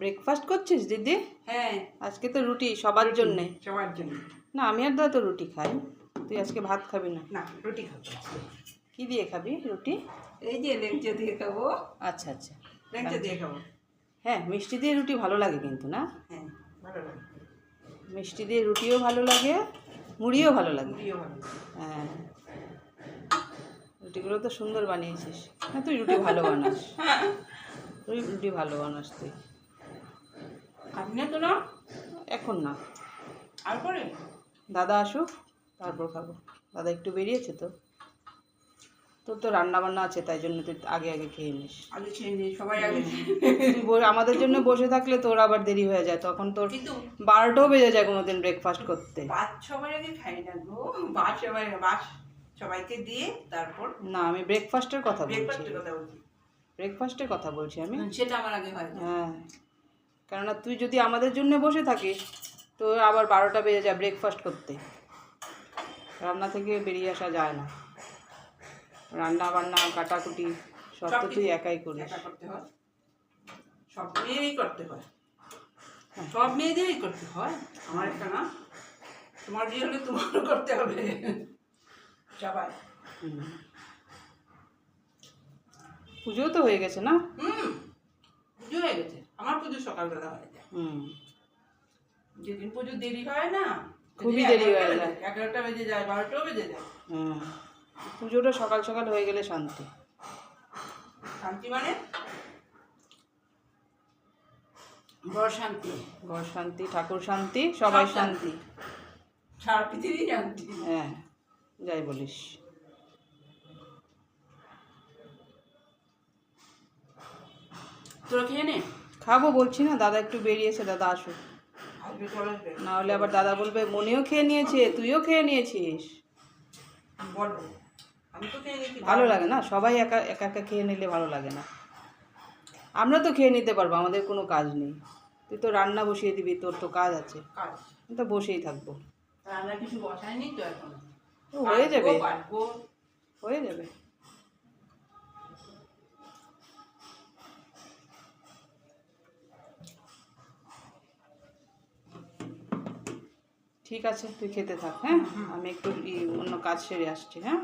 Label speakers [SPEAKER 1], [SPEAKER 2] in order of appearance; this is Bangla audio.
[SPEAKER 1] ব্রেকফাস্ট করছিস দিদি?
[SPEAKER 2] হ্যাঁ,
[SPEAKER 1] আজকে তো রুটি সবার জন্যে।
[SPEAKER 2] সবার জন্য।
[SPEAKER 1] না, আমি আর দাদা তো রুটি খাই। তুই আজকে ভাত খাবি না?
[SPEAKER 2] না, রুটি খাবো আজকে।
[SPEAKER 1] কি দিয়ে খাবি রুটি?
[SPEAKER 2] এই যে লেংচা দিয়ে খাবো।
[SPEAKER 1] আচ্ছা আচ্ছা,
[SPEAKER 2] লেংচা দিয়ে খাবো।
[SPEAKER 1] হ্যাঁ মিষ্টি দিয়ে রুটি ভালো লাগে কিন্তু, না?
[SPEAKER 2] হ্যাঁ, ভালো লাগে।
[SPEAKER 1] মিষ্টি দিয়ে রুটিও ভালো লাগে, মুড়িও ভালো লাগে।
[SPEAKER 2] মুড়িও ভালো লাগে।
[SPEAKER 1] হ্যাঁ, রুটিগুলো তো সুন্দর বানিয়েছিস। হ্যাঁ, তুই রুটি ভালো বানাস। তুই রুটি ভালো বানাস তুই।
[SPEAKER 2] খাবি না তো না?
[SPEAKER 1] এখন না,
[SPEAKER 2] আর পরে?
[SPEAKER 1] দাদা আসুক তারপর খাবো। দাদা একটু বেরিয়েছে তো, তোর তো রান্না বান্না আছে, তাই জন্য তুই আগে আগে খেয়ে নিস।
[SPEAKER 2] আগে খেয়ে নিই, সবাই আগে।
[SPEAKER 1] তুই আমাদের জন্য বসে থাকলে তোর আবার দেরি হয়ে যায়, তখন তোর
[SPEAKER 2] কিন্তু
[SPEAKER 1] 12টাও বেজে যায় কোনোদিন ব্রেকফাস্ট করতে।
[SPEAKER 2] ভাত সবার আগে খাই না গো। ভাত সবাইকে দিয়ে তারপর
[SPEAKER 1] না, আমি ব্রেকফাস্টের কথা বলছি।
[SPEAKER 2] ব্রেকফাস্টের কথা বলছি।
[SPEAKER 1] ব্রেকফাস্টের কথা বলছি আমি।
[SPEAKER 2] সেটা আমার আগে হয় না।
[SPEAKER 1] হ্যাঁ, কেননা তুই যদি আমাদের জন্য বসে থাকিস তো আবার 12টা বেজে যায় ব্রেকফাস্ট করতে। রান্না থেকে বেরিয়ে আসা যায় না। রান্না বান্না কাটাকুটি সব তো তুই একাই করিস।
[SPEAKER 2] একা করতে হয়, সব মেয়েরই করতে হয়, সব মেয়েদেরই করতে হয়। আমার একটা না, তোমার বিয়ে হলে তোমারও করতে হবে সবাই।
[SPEAKER 1] পুজো তো হয়ে গেছে না?
[SPEAKER 2] পুজো হয়ে গেছে। আমার পুজো সকালবেলা হয়ে যায়। যেদিন পুজো দেরি হয় না,
[SPEAKER 1] খুবই দেরি হয়ে যায়।
[SPEAKER 2] 11টা বেজে যায়, 12টাও বেজে যায়।
[SPEAKER 1] পুজোটা সকাল সকাল হয়ে গেলে শান্তি।
[SPEAKER 2] শান্তি মানে ঘর শান্তি,
[SPEAKER 1] ঘর শান্তি, ঠাকুর শান্তি, সবাই শান্তি,
[SPEAKER 2] সারা পৃথিবী শান্তি।
[SPEAKER 1] হ্যাঁ, যাই বলিস।
[SPEAKER 2] তোরা খেয়ে নে।
[SPEAKER 1] খাবো বলছি না, দাদা একটু বেরিয়েছে, দাদা আসুক।
[SPEAKER 2] আসবে, চলে আসবে।
[SPEAKER 1] না হলে আবার দাদা বলবে মনেও খেয়ে নিয়েছে, তুইও খেয়ে নিয়েছিস।
[SPEAKER 2] বলো, আমি তো খেয়ে নিচ্ছি।
[SPEAKER 1] ভালো লাগে না, সবাই একা একা একা খেয়ে নিলে ভালো লাগে না। আমরা তো খেয়ে নিতে পারবো, আমাদের কোনো কাজ নেই। তুই তো রান্না বসিয়ে দিবি, তোর তো কাজ আছে।
[SPEAKER 2] কাজ
[SPEAKER 1] আমি তো বসেই থাকবো।
[SPEAKER 2] রান্না কিছু বসায়নি তো এখন।
[SPEAKER 1] হয়ে যাবে,
[SPEAKER 2] পারবো।
[SPEAKER 1] হয়ে যাবে। ঠিক আছে, তুই খেতে থাক। হ্যাঁ, আমি একটু অন্য কাজ সেরে আসছি। হ্যাঁ।